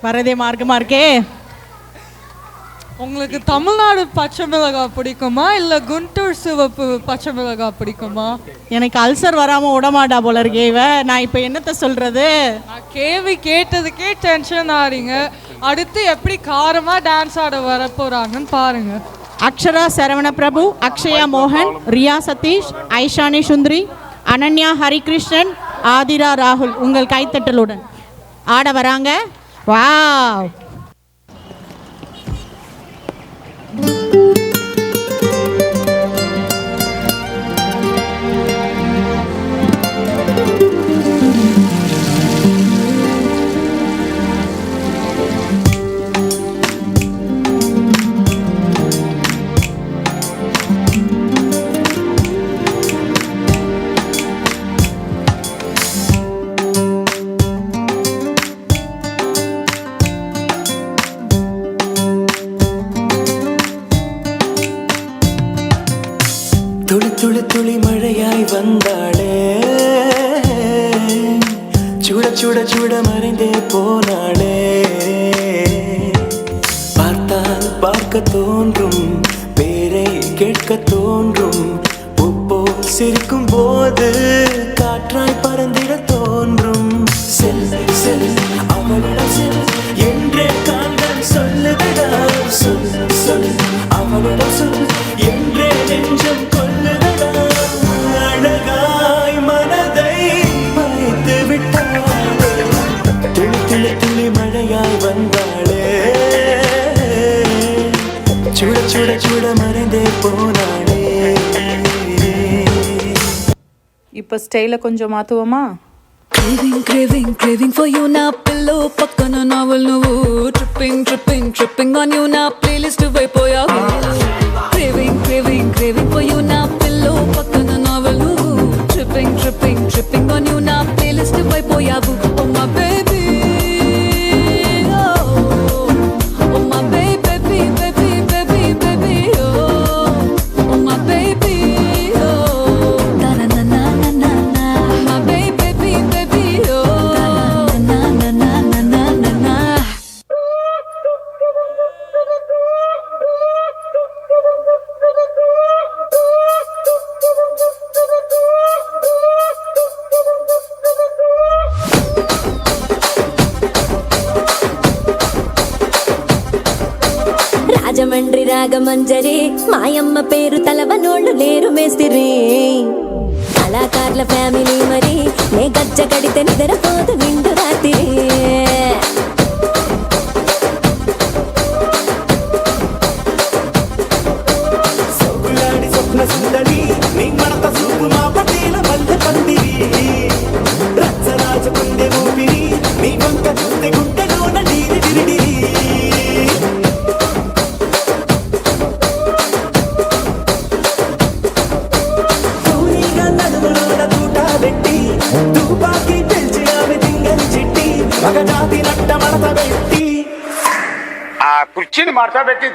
வரதே மார்க்கமா இருக்கே. உங்களுக்கு தமிழ்நாடு பச்சை மிளகாய் பிடிக்குமா இல்லை குண்டூர் சிவப்பு பச்சை மிளகாய் பிடிக்குமா? எனக்கு அல்சர் வராமல் விடமாட்டா போல இருக்கே இவ. நான் இப்போ என்னத்த சொல்கிறது? நான் கேள்வி கேட்டதுக்கே டென்ஷன் ஆறீங்க. அடுத்து எப்படி காரமாக டான்ஸ் ஆட வர போகிறாங்கன்னு பாருங்க. அக்ஷரா சரவண பிரபு, அக்ஷயா மோகன், ரியா சதீஷ், ஐஷானி சுந்தரி, அனன்யா ஹரிகிருஷ்ணன், ஆதிரா ராகுல் உங்கள் கைத்தட்டலுடன் ஆட வராங்க. வாவ்! துளி துளி துளி மழையாய் வந்தாளே, சுட சுட சுட மறைந்தே போனாளே. பார்த்தால் பார்க்க தோன்றும், பேரை கேட்க தோன்றும், உப்போ சிரிக்கும் போது காற்றாய் பறந்திட தோன்றும். செல் செல் அவளிடம் செல் என்றே கால்கள் சொல்லுதடா. சொல் சொல் அவளிடம் சொல் என்றே நெஞ்சம் கொல்லுதடா. அழகாய் மனதை பறித்து விட்டாளே, துளி துளி துளி மழையாய் வந்தாளே, சுட சுட சுட மறைந்தே போனாளே. இப்போ ஸ்டைலை கொஞ்சம் மாற்றுவோமா? Craving, craving, craving for you na pillow pakkana novel nuvu tripping, tripping, tripping on you na playlist vaipoyavu. Craving, craving, craving for you na pillow pakkana novel nuvu tripping, tripping, tripping on you na playlist vaipoyavu. Oh my baby, oh my baby, baby, baby, baby, oh my baby, na na na na na na, my baby. Rajahmundry Ragamanjari మాయమ్మ పేరు తలవనోళ్ళు లేరు మేస్తిరి. కళాకారుల family మరి నే గజ్జ కడితే నిద్రపోదు నిండు రాత్రి. సొగులాడి స్వప్న సుందరి నీ మడత సూపు మా పటేల మల్లె పందిరి. రచ్చరాజ గుండె ఊపిరి నీ వంక చూస్తే గుండెలోన డీరి డిరిడిరి. ఆ కుర్చీని మార్చా పెట్టి